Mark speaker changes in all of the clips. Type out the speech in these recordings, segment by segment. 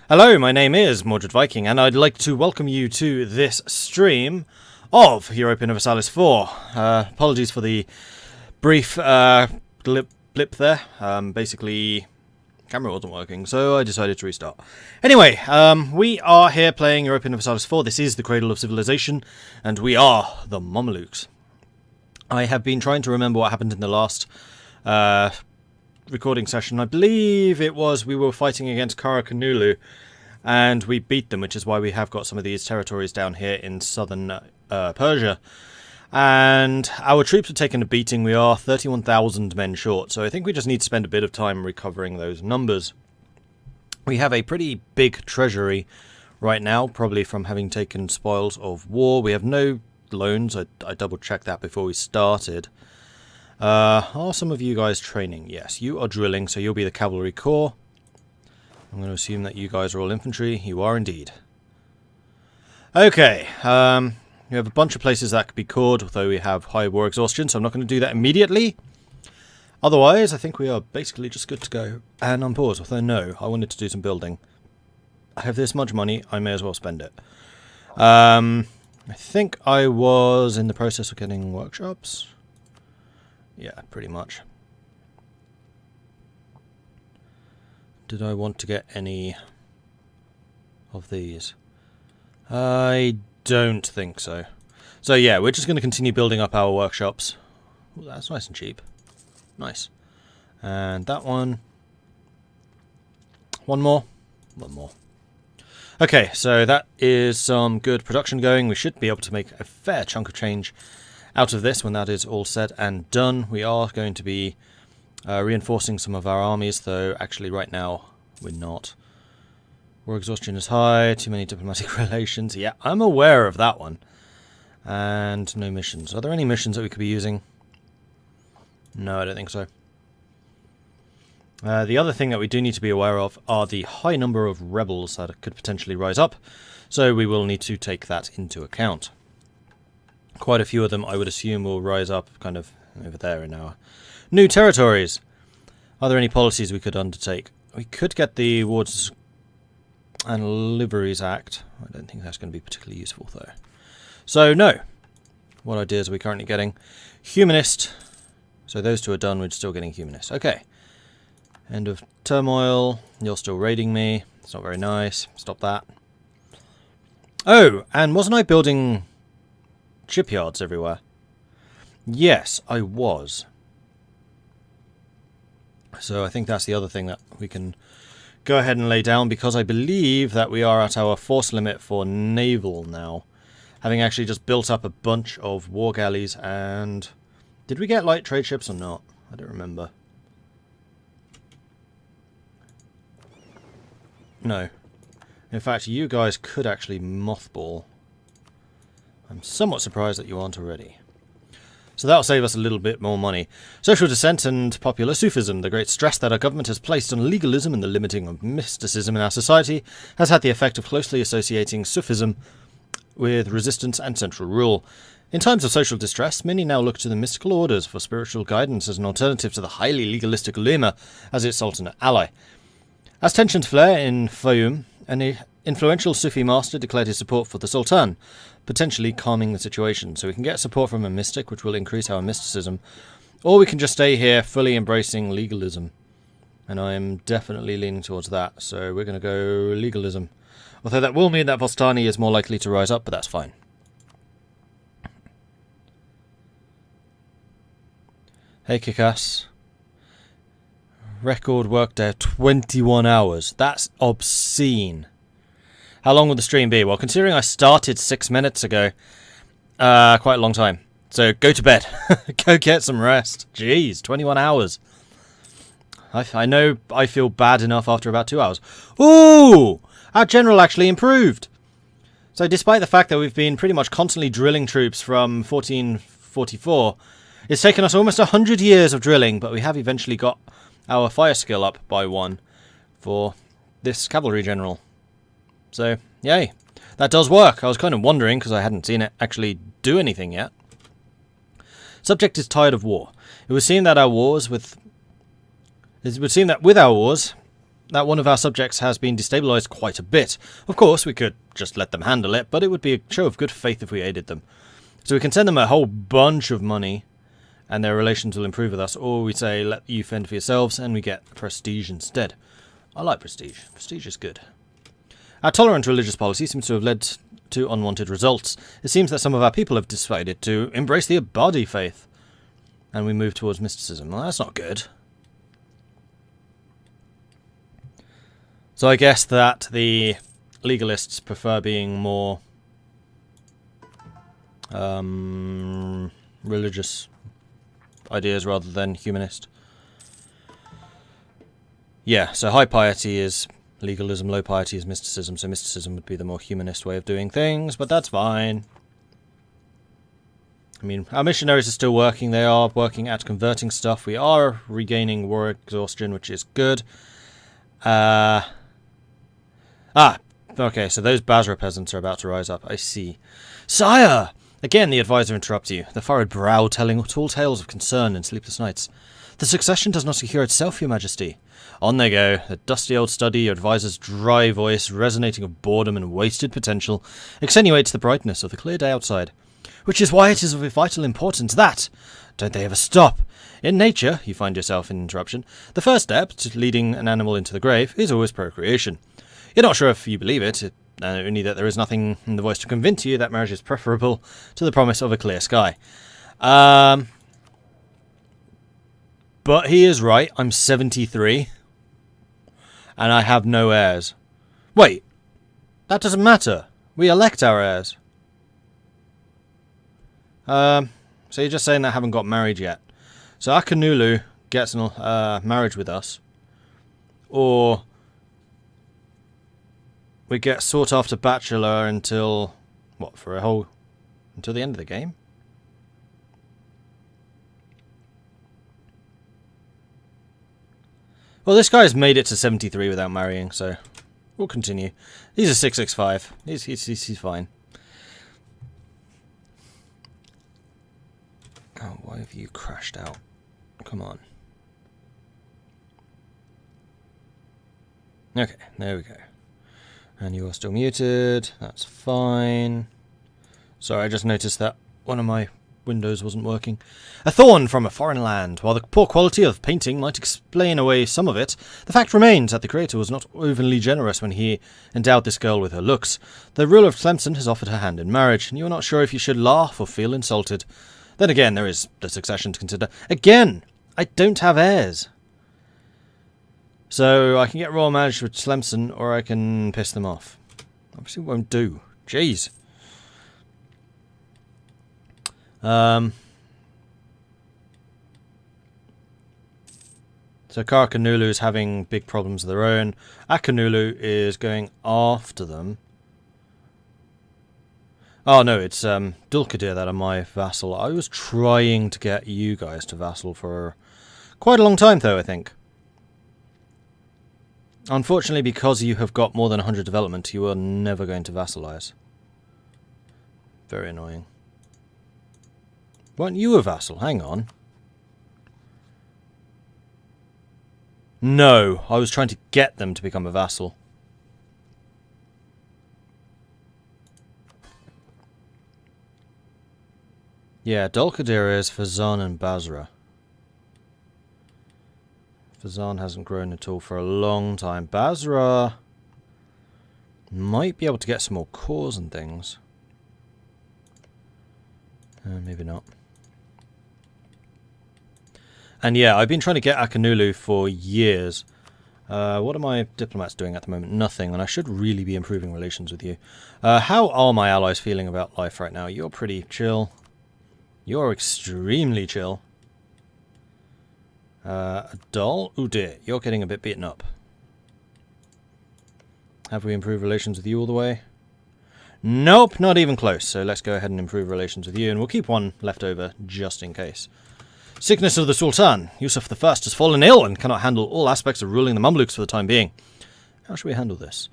Speaker 1: Hello, my name is Mordred Viking, and I'd like to welcome you to this stream of Europa Universalis 4. Apologies for the brief blip there. Basically, camera wasn't working, so I decided to restart. Anyway, we are here playing Europa Universalis 4. This is the Cradle of Civilization, and we are the Mamluks. I have been trying to remember what happened in the last recording session. I believe it was we were fighting against Karakanulu and we beat them, which is why we have got some of these territories down here in southern Persia. And our troops have taken a beating. We are 31,000 men short, so I think we just need to spend a bit of time recovering those numbers. We have a pretty big treasury right now, probably from having taken spoils of war. We have no loans. I double checked that before we started. Are some of you guys training? Yes, you are drilling, so you'll be the cavalry corps. I'm going to assume that you guys are all infantry. You are indeed. Okay, we have a bunch of places that could be cored, although we have high war exhaustion, so I'm not going to do that immediately. Otherwise, I think we are basically just good to go. And on pause, although no, I wanted to do some building. I have this much money, I may as well spend it. I think I was in the process of getting workshops. Yeah, pretty much. Did I want to get any of these? I don't think so. So yeah, we're just going to continue building up our workshops. Ooh, that's nice and cheap. Nice. And that one. One more. One more. Okay, so that is some good production going. We should be able to make a fair chunk of change out of this when that is all said and done. We are going to be reinforcing some of our armies, though actually right now we're not. War exhaustion is high, too many diplomatic relations. Yeah, I'm aware of that one. And no missions. Are there any missions that we could be using? No, I don't think so. The other thing that we do need to be aware of are the high number of rebels that could potentially rise up, so we will need to take that into account. Quite a few of them, I would assume, will rise up kind of over there in our new territories. Are there any policies we could undertake? We could get the Wards and Liveries Act. I don't think that's going to be particularly useful, though. So, no. What ideas are we currently getting? Humanist. So those two are done. We're still getting Humanist. Okay. End of turmoil. You're still raiding me. It's not very nice. Stop that. Oh, and wasn't I building shipyards everywhere? Yes, I was. So I think that's the other thing that we can go ahead and lay down, because I believe that we are at our force limit for naval now, having actually just built up a bunch of war galleys. And did we get light trade ships or not? I don't remember. No. In fact, you guys could actually mothball. I'm somewhat surprised that you aren't already. So that'll save us a little bit more money. Social dissent and popular Sufism. The great stress that our government has placed on legalism and the limiting of mysticism in our society has had the effect of closely associating Sufism with resistance and central rule. In times of social distress, many now look to the mystical orders for spiritual guidance as an alternative to the highly legalistic ulema as its alternate ally. As tensions flare in Fayum, an influential Sufi master declared his support for the Sultan, potentially calming the situation. So we can get support from a mystic, which will increase our mysticism, or we can just stay here fully embracing legalism. And I am definitely leaning towards that, so we're going to go legalism. Although that will mean that Vostani is more likely to rise up, but that's fine. Hey, Kickass. Record workday of 21 hours. That's obscene. How long will the stream be? Well, considering I started 6 minutes ago, quite a long time. So go to bed. Go get some rest. Jeez, 21 hours. I know I feel bad enough after about 2 hours. Ooh! Our general actually improved. So despite the fact that we've been pretty much constantly drilling troops from 1444, it's taken us almost 100 years of drilling, but we have eventually got our fire skill up by 1 for this cavalry general. So, yay. That does work. I was kind of wondering, because I hadn't seen it actually do anything yet. Subject is tired of war. It would seem that with our wars, that one of our subjects has been destabilized quite a bit. Of course, we could just let them handle it, but it would be a show of good faith if we aided them. So we can send them a whole bunch of money, and their relations will improve with us, or we say, let you fend for yourselves, and we get prestige instead. I like prestige. Prestige is good. Our tolerant religious policy seems to have led to unwanted results. It seems that some of our people have decided to embrace the Abadi faith, and we move towards mysticism. Well, that's not good. So I guess that the legalists prefer being more religious ideas rather than humanist. Yeah, so high piety is legalism, low piety is mysticism, so mysticism would be the more humanist way of doing things, but that's fine. I mean, our missionaries are still working. They are working at converting stuff. We are regaining war exhaustion, which is good. Okay, so those Basra peasants are about to rise up. I see. Sire! Again, the advisor interrupts you, the furrowed brow telling tall tales of concern and sleepless nights. The succession does not secure itself, your majesty. On they go, the dusty old study, your advisor's dry voice, resonating of boredom and wasted potential, extenuates the brightness of the clear day outside. Which is why it is of vital importance that, don't they ever stop? In nature, you find yourself in interruption, the first step to leading an animal into the grave is always procreation. You're not sure if you believe it, only that there is nothing in the voice to convince you that marriage is preferable to the promise of a clear sky. But he is right, I'm 73, and I have no heirs. Wait, that doesn't matter. We elect our heirs. So you're just saying that I haven't got married yet. So Akanulu gets a marriage with us, or we get sought after bachelor until, what, until the end of the game? Well, this guy's made it to 73 without marrying, so we'll continue. He's a 665. He's fine. Oh, why have you crashed out? Come on. Okay, there we go. And you are still muted. That's fine. Sorry, I just noticed that one of my windows wasn't working. A thorn from a foreign land. While the poor quality of painting might explain away some of it, the fact remains that the creator was not overly generous when he endowed this girl with her looks. The ruler of Tlemcen has offered her hand in marriage, and you are not sure if you should laugh or feel insulted. Then again, there is the succession to consider. Again, I don't have heirs. So I can get royal marriage with Tlemcen, or I can piss them off. Obviously won't do. Jeez. So Karakanulu is having big problems of their own. Akanulu is going after them. Oh no, it's Dulkadir that are my vassal. I was trying to get you guys to vassal for quite a long time though, I think. Unfortunately, because you have got more than 100 development, you are never going to vassalize. Very annoying. Weren't you a vassal? Hang on. No, I was trying to get them to become a vassal. Yeah, Dulkadir is Fazan and Basra. Fazan hasn't grown at all for a long time. Basra might be able to get some more cores and things. Maybe not. And yeah, I've been trying to get Akanulu for years. What are my diplomats doing at the moment? Nothing, and I should really be improving relations with you. How are my allies feeling about life right now? You're pretty chill. You're extremely chill. Adol? Oh dear, you're getting a bit beaten up. Have we improved relations with you all the way? Nope, not even close. So let's go ahead and improve relations with you, and we'll keep one left over just in case. Sickness of the Sultan. Yusuf I has fallen ill and cannot handle all aspects of ruling the Mamluks for the time being. How should we handle this?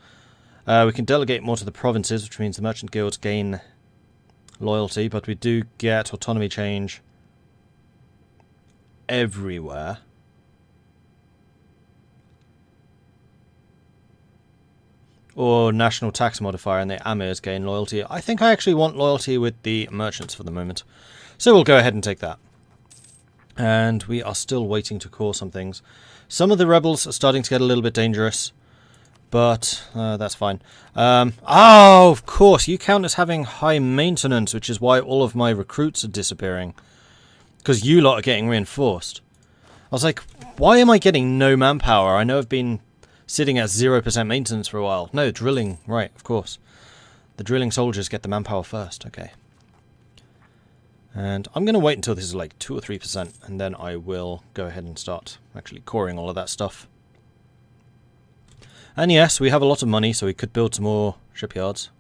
Speaker 1: We can delegate more to the provinces, which means the merchant guilds gain loyalty, but we do get autonomy change everywhere. or national tax modifier, and the amirs gain loyalty. I think I actually want loyalty with the merchants for the moment. So we'll go ahead and take that. And we are still waiting to core some things. Some of the rebels are starting to get a little bit dangerous, but that's fine. Oh, of course, you count as having high maintenance, which is why all of my recruits are disappearing. Because you lot are getting reinforced. I was like, why am I getting no manpower? I know I've been sitting at 0% maintenance for a while. No, drilling. Right, of course. The drilling soldiers get the manpower first. Okay. And I'm going to wait until this is like 2 or 3%, and then I will go ahead and start actually coring all of that stuff. And yes, we have a lot of money, so we could build some more shipyards.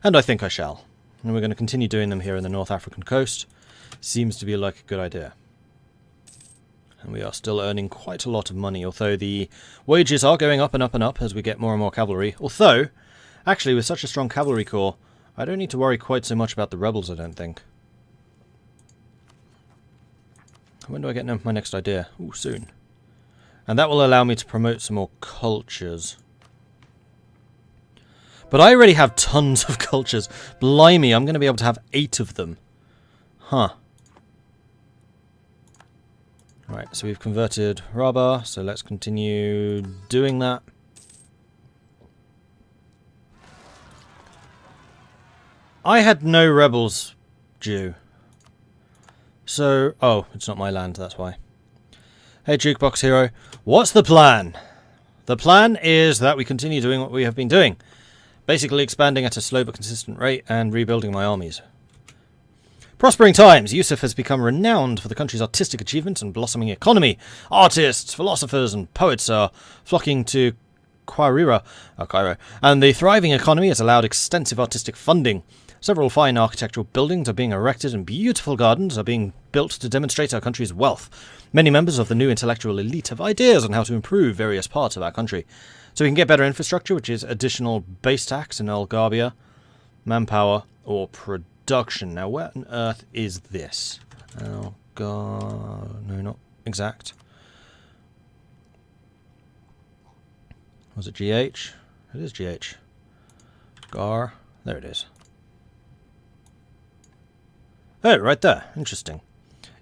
Speaker 1: And I think I shall. And we're going to continue doing them here in the North African coast. Seems to be like a good idea. And we are still earning quite a lot of money, although the wages are going up and up and up as we get more and more cavalry. Although, actually, with such a strong cavalry corps, I don't need to worry quite so much about the rebels, I don't think. When do I get my next idea? Ooh, soon. And that will allow me to promote some more cultures. But I already have tons of cultures. Blimey, I'm going to be able to have 8 of them. Huh. Right, so we've converted Rabah, so let's continue doing that. I had no rebels due. So, oh, it's not my land, that's why. Hey, Jukebox Hero, what's the plan? The plan is that we continue doing what we have been doing. Basically expanding at a slow but consistent rate and rebuilding my armies. Prospering times, Yusuf has become renowned for the country's artistic achievements and blossoming economy. Artists, philosophers, and poets are flocking to Cairo, and the thriving economy has allowed extensive artistic funding. Several fine architectural buildings are being erected and beautiful gardens are being built to demonstrate our country's wealth. Many members of the new intellectual elite have ideas on how to improve various parts of our country. So we can get better infrastructure, which is additional base tax in Algarbia, manpower, or production. Now, where on earth is this? Oh, God. No, not exact. Was it GH? It is GH. Gar. There it is. Oh, right there. Interesting.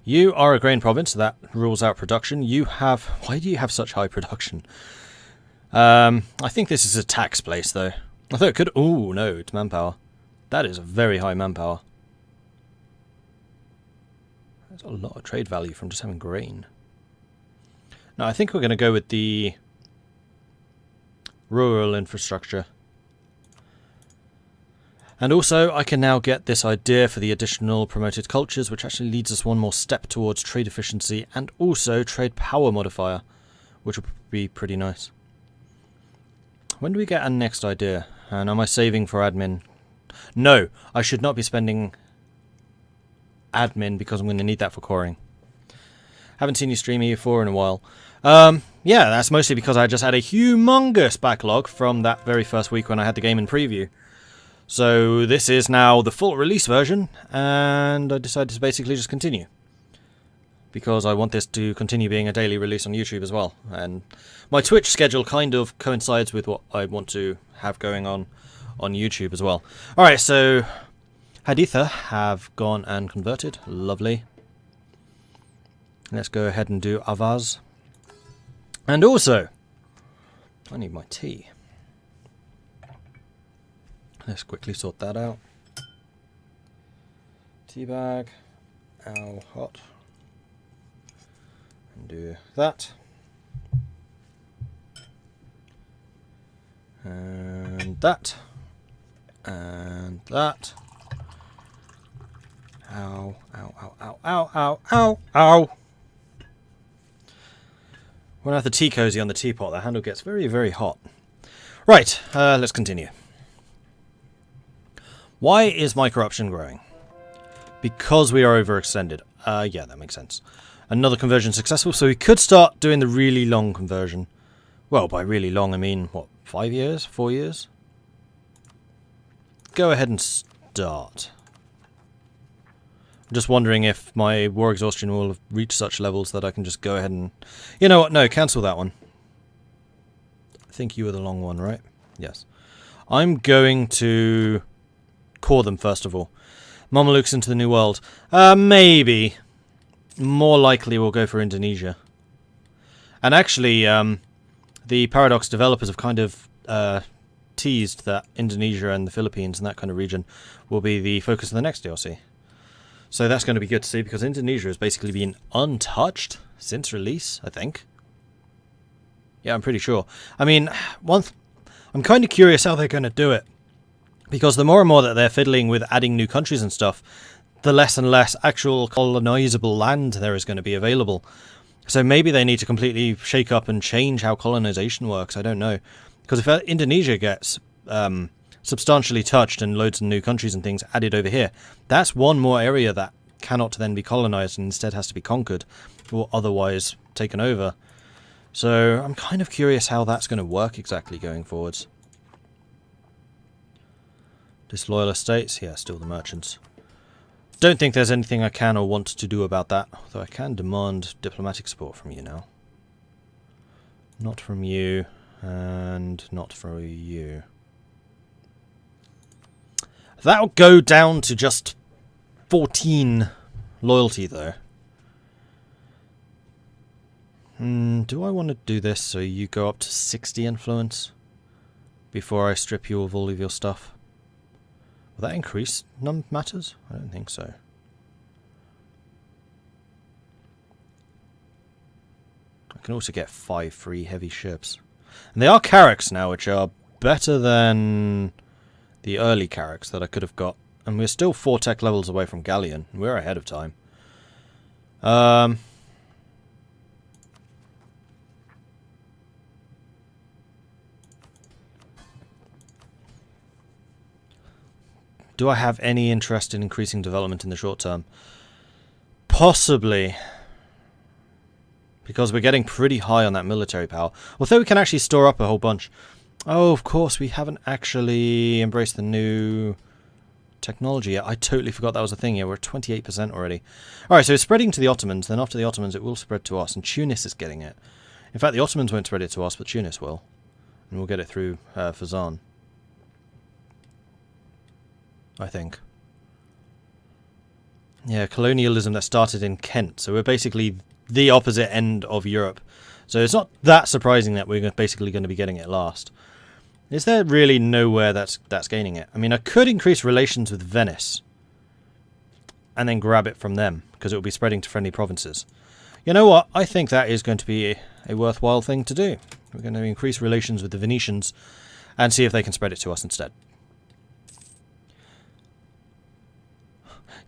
Speaker 1: You are a grain province, so that rules out production. You have... Why do you have such high production? I think this is a tax place, though. I thought it could... Oh, no, it's manpower. That is a very high manpower. That's a lot of trade value from just having grain. Now, I think we're going to go with the rural infrastructure. And also, I can now get this idea for the additional promoted cultures, which actually leads us one more step towards trade efficiency and also trade power modifier, which would be pretty nice. When do we get our next idea? And am I saving for admin? No, I should not be spending admin because I'm going to need that for coring. Haven't seen you stream EU4 in a while. Yeah, that's mostly because I just had a humongous backlog from that very first week when I had the game in preview. So this is now the full release version, and I decided to basically just continue. Because I want this to continue being a daily release on YouTube as well. And my Twitch schedule kind of coincides with what I want to have going on YouTube as well. Alright, so Haditha have gone and converted. Lovely. Let's go ahead and do Avaz. And also, I need my tea. Let's quickly sort that out. Tea bag. Ow, hot. And do that. And that. And that. Ow, ow, ow, ow, ow, ow, ow, ow. When I have the tea cozy on the teapot, the handle gets very, very hot. Right, let's continue. Why is my corruption growing? Because we are overextended. Yeah, that makes sense. Another conversion successful, so we could start doing the really long conversion. Well, by really long, I mean, what, 5 years? 4 years? Go ahead and start. I'm just wondering if my war exhaustion will have reached such levels that I can just go ahead and... You know what? No, cancel that one. I think you were the long one, right? Yes. I'm going to core them first of all. Mamluks into the New World. Maybe. More likely we'll go for Indonesia. And actually, the Paradox developers have kind of teased that Indonesia and the Philippines and that kind of region will be the focus of the next DLC. So that's going to be good to see, because Indonesia has basically been untouched since release, I think. Yeah, I'm pretty sure. I mean, I'm kind of curious how they're going to do it, because the more and more that they're fiddling with adding new countries and stuff, the less and less actual colonizable land there is going to be available. So maybe they need to completely shake up and change how colonization works. I don't know. Because if Indonesia gets substantially touched and loads of new countries and things added over here, that's one more area that cannot then be colonized and instead has to be conquered or otherwise taken over. So I'm kind of curious how that's going to work exactly going forwards. Disloyal estates? Yeah, still the merchants. Don't think there's anything I can or want to do about that, although I can demand diplomatic support from you now. Not from you, and not from you. That'll go down to just 14 loyalty, though. Do I want to do this so you go up to 60 influence before I strip you of all of your stuff? Will that increase matters? I don't think so. I can also get 5 free heavy ships. And they are carracks now, which are better than the early carracks that I could have got. And we're still 4 tech levels away from Galleon. We're ahead of time. Do I have any interest in increasing development in the short term? Possibly. Because we're getting pretty high on that military power. Although we can actually store up a whole bunch. Oh, of course, we haven't actually embraced the new technology yet. I totally forgot that was a thing. Yeah, we're at 28% already. Alright, so it's spreading to the Ottomans. Then after the Ottomans, it will spread to us. And Tunis is getting it. In fact, the Ottomans won't spread it to us, but Tunis will. And we'll get it through Fezzan, I think. Yeah, colonialism that started in Kent. So we're basically the opposite end of Europe. So it's not that surprising that we're basically going to be getting it last. Is there really nowhere that's gaining it? I mean, I could increase relations with Venice and then grab it from them, because it will be spreading to friendly provinces. You know what? I think that is going to be a worthwhile thing to do. We're going to increase relations with the Venetians and see if they can spread it to us instead.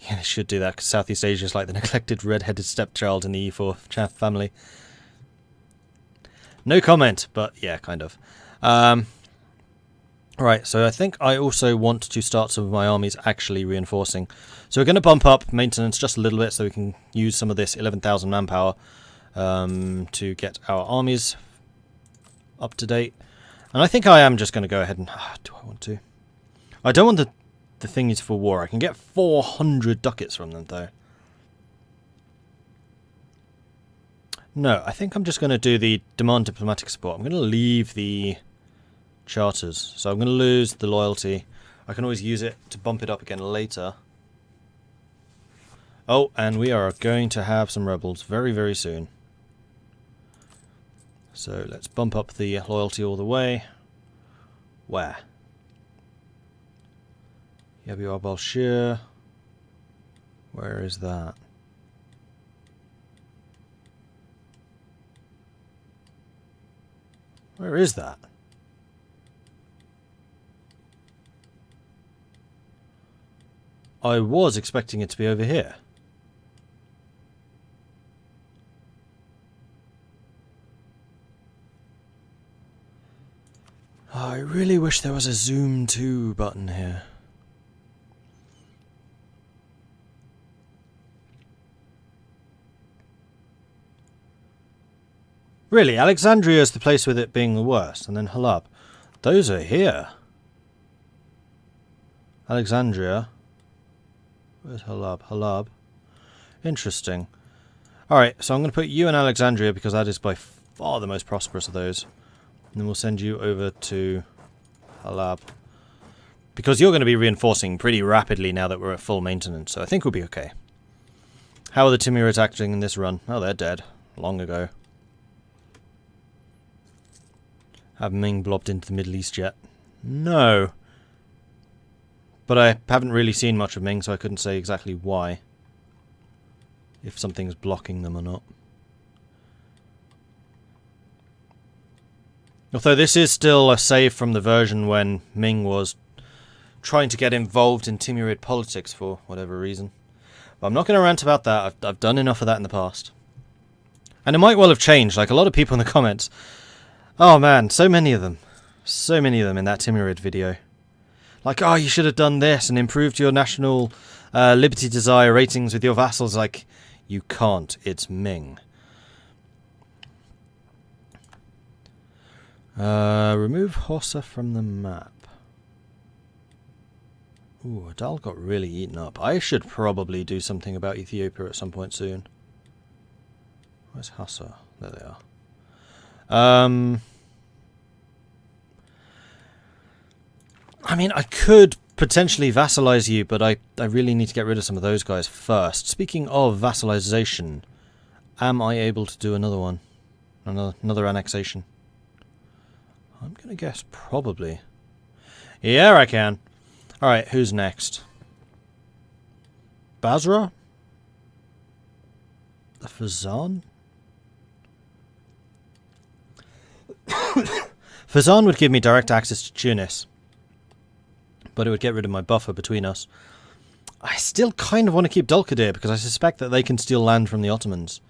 Speaker 1: Yeah, they should do that, because Southeast Asia is like the neglected red-headed stepchild in the E4 family. No comment, but yeah, kind of. Right, so I think I also want to start some of my armies actually reinforcing. So we're going to bump up maintenance just a little bit so we can use some of this 11,000 manpower to get our armies up to date. And I think I am just going to go ahead and... do I want to? I don't want the thingies for war. I can get 400 ducats from them, though. No, I think I'm just going to do the demand diplomatic support. I'm going to leave the charters. So I'm going to lose the loyalty. I can always use it to bump it up again later. Oh, and we are going to have some rebels very, very soon. So let's bump up the loyalty all the way. Where? Yabu Balshir. Where is that? Where is that? I was expecting it to be over here. I really wish there was a zoom to button here. Really, Alexandria is the place with it being the worst, and then Halab. Those are here. Alexandria. Where's Halab? Halab. Interesting. Alright, so I'm going to put you in Alexandria because that is by far the most prosperous of those. And then we'll send you over to Halab. Because you're going to be reinforcing pretty rapidly now that we're at full maintenance, so I think we'll be okay. How are the Timurids acting in this run? Oh, they're dead. Long ago. Have Ming blobbed into the Middle East yet? No. But I haven't really seen much of Ming, so I couldn't say exactly why. If something's blocking them or not. Although this is still a save from the version when Ming was trying to get involved in Timurid politics for whatever reason. But I'm not going to rant about that. I've done enough of that in the past. And it might well have changed, like a lot of people in the comments. Oh man, so many of them. So many of them in that Timurid video. Like, oh, you should have done this and improved your national liberty desire ratings with your vassals. Like, you can't. It's Ming. Remove Horsa from the map. Ooh, Adal got really eaten up. I should probably do something about Ethiopia at some point soon. Where's Hassa? There they are. I mean, I could potentially vassalize you, but I really need to get rid of some of those guys first. Speaking of vassalization, am I able to do another one? Another annexation? I'm going to guess probably. Yeah, I can. Alright, who's next? Basra? The Fazan? Fazan would give me direct access to Tunis. But it would get rid of my buffer between us. I still kind of want to keep Dulkadir because I suspect that they can steal land from the Ottomans.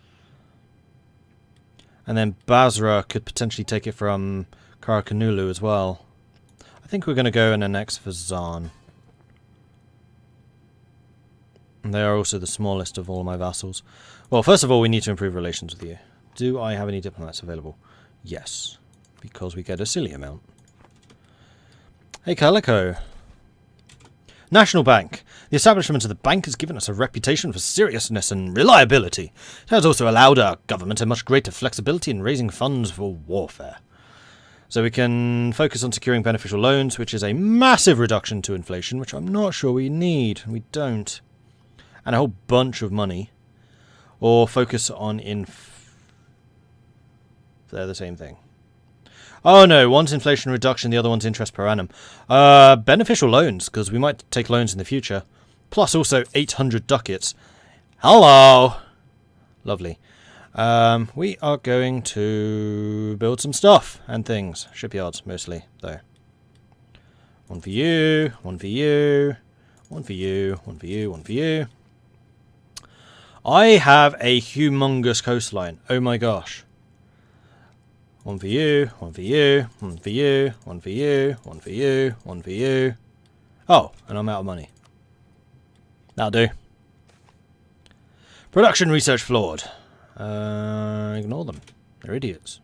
Speaker 1: And then Basra could potentially take it from Karakanulu as well. I think we're going to go and annex Fazan. And they are also the smallest of all my vassals. Well, first of all, we need to improve relations with you. Do I have any diplomats available? Yes. Because we get a silly amount. Hey, Calico. National Bank. The establishment of the bank has given us a reputation for seriousness and reliability. It has also allowed our government a much greater flexibility in raising funds for warfare. So we can focus on securing beneficial loans, which is a massive reduction to inflation, which I'm not sure we need. We don't. And a whole bunch of money. Or focus on they're the same thing. Oh no, one's inflation reduction, the other one's interest per annum. Beneficial loans, because we might take loans in the future. Plus also 800 ducats. Hello! Lovely. We are going to build some stuff and things. Shipyards, mostly, though. One for you, one for you, one for you, one for you, one for you. I have a humongous coastline. Oh my gosh. One for you, one for you, one for you, one for you, one for you, one for you. Oh, and I'm out of money. That'll do. Production research flawed. Ignore them. They're idiots.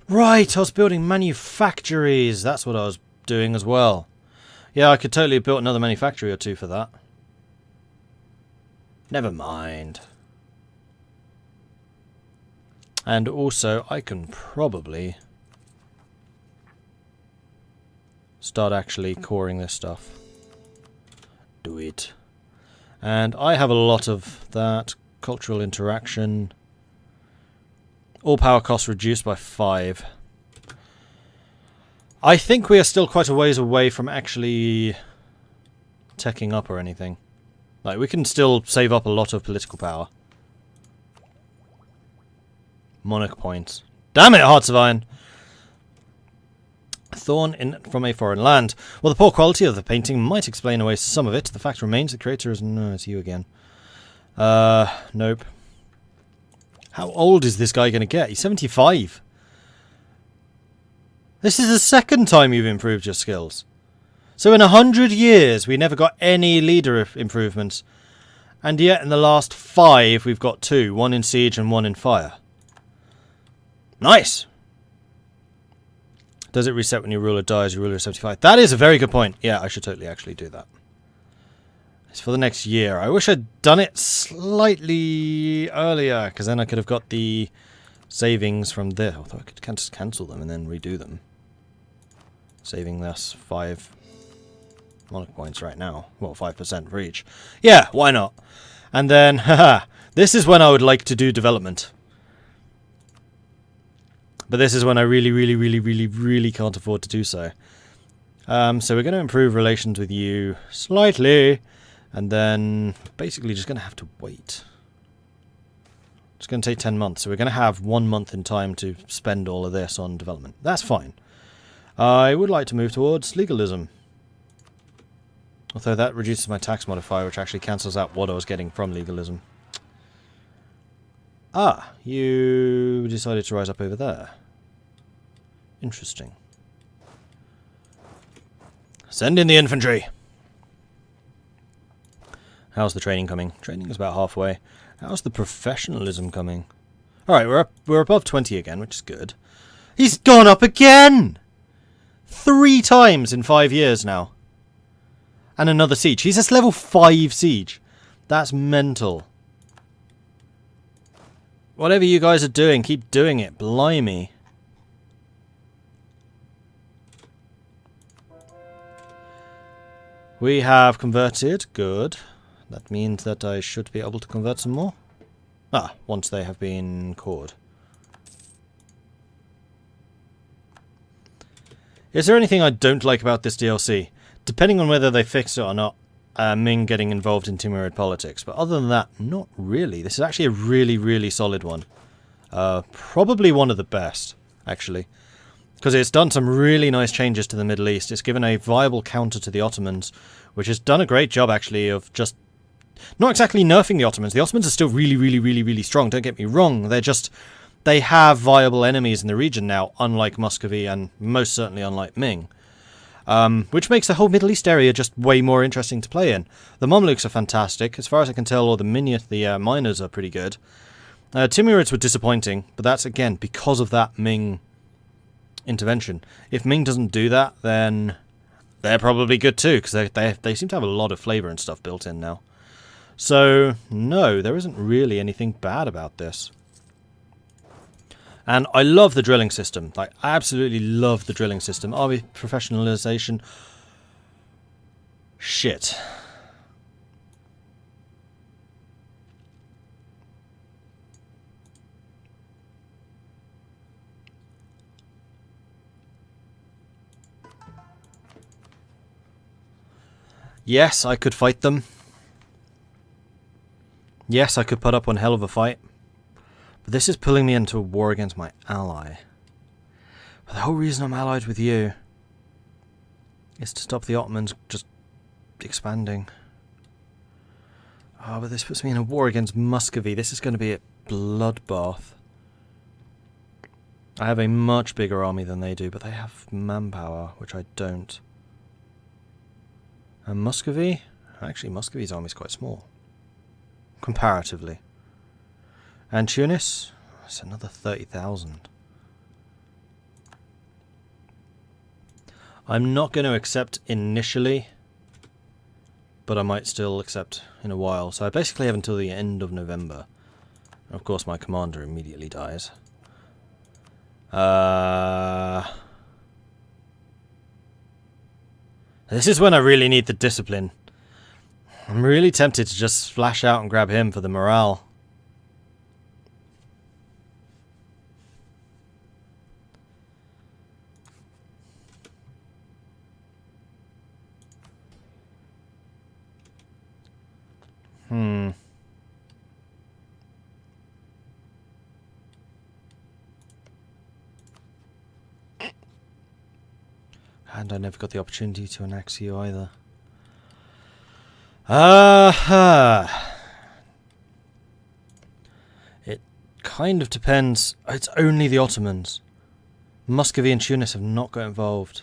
Speaker 1: Right, I was building manufactories. That's what I was doing as well. Yeah, I could totally have built another manufactory or two for that. Never mind. And also, I can probably start actually coring this stuff. Do it. And I have a lot of that. Cultural interaction. All power costs reduced by 5. I think we are still quite a ways away from actually teching up or anything. Like, we can still save up a lot of political power. Monarch points. Damn it, Hearts of Iron! Thorn in from a foreign land. Well, the poor quality of the painting might explain away some of it. The fact remains the creator is... No, it's you again. Nope. How old is this guy going to get? He's 75. This is the second time you've improved your skills. So in 100 years, we never got any leader improvements. And yet in the last 5, we've got 2. One in siege and one in fire. Nice! Does it reset when your ruler dies? Your ruler is 75. That is a very good point. Yeah, I should totally actually do that. It's for the next year. I wish I'd done it slightly earlier, because then I could have got the savings from this. Although I could just cancel them and then redo them. Saving us 5 monarch points right now. Well, 5% for each. Yeah, why not? And then, haha, this is when I would like to do development. But this is when I really can't afford to do so. So we're going to improve relations with you slightly. And then basically just going to have to wait. It's going to take 10 months. So we're going to have 1 month in time to spend all of this on development. That's fine. I would like to move towards legalism. Although that reduces my tax modifier, which actually cancels out what I was getting from legalism. Ah, you decided to rise up over there. Interesting. Send in the infantry! How's the training coming? Training is about halfway. How's the professionalism coming? Alright, we're above 20 again, which is good. He's gone up again! 3 times in 5 years now. And another siege. He's just level 5 siege. That's mental. Whatever you guys are doing, keep doing it. Blimey. We have converted. Good. That means that I should be able to convert some more. Ah, once they have been cored. Is there anything I don't like about this DLC? Depending on whether they fix it or not, Ming getting involved in Timurid politics. But other than that, not really. This is actually a really solid one. Probably one of the best, actually. Because it's done some really nice changes to the Middle East. It's given a viable counter to the Ottomans, which has done a great job, actually, of just... not exactly nerfing the Ottomans. The Ottomans are still really strong, don't get me wrong. They're just... they have viable enemies in the region now, unlike Muscovy and most certainly unlike Ming. Which makes the whole Middle East area just way more interesting to play in. The Mamluks are fantastic. As far as I can tell, all the miners are pretty good. Timurids were disappointing, but that's, again, because of that Ming intervention. If Ming doesn't do that, then they're probably good too, because they seem to have a lot of flavour and stuff built in now. So, no, there isn't really anything bad about this. And I love the drilling system. Like, I absolutely love the drilling system. Army professionalization. Shit. Yes, I could fight them. Yes, I could put up one hell of a fight. But this is pulling me into a war against my ally. But the whole reason I'm allied with you is to stop the Ottomans just expanding. Oh, but this puts me in a war against Muscovy. This is going to be a bloodbath. I have a much bigger army than they do, but they have manpower, which I don't. And Muscovy? Actually, Muscovy's army is quite small. Comparatively. And Tunis? It's another 30,000. I'm not going to accept initially, but I might still accept in a while. So I basically have until the end of November. And of course my commander immediately dies. This is when I really need the discipline. I'm really tempted to just splash out and grab him for the morale. And I never got the opportunity to annex you either. It kind of depends. It's only the Ottomans. Muscovy and Tunis have not got involved.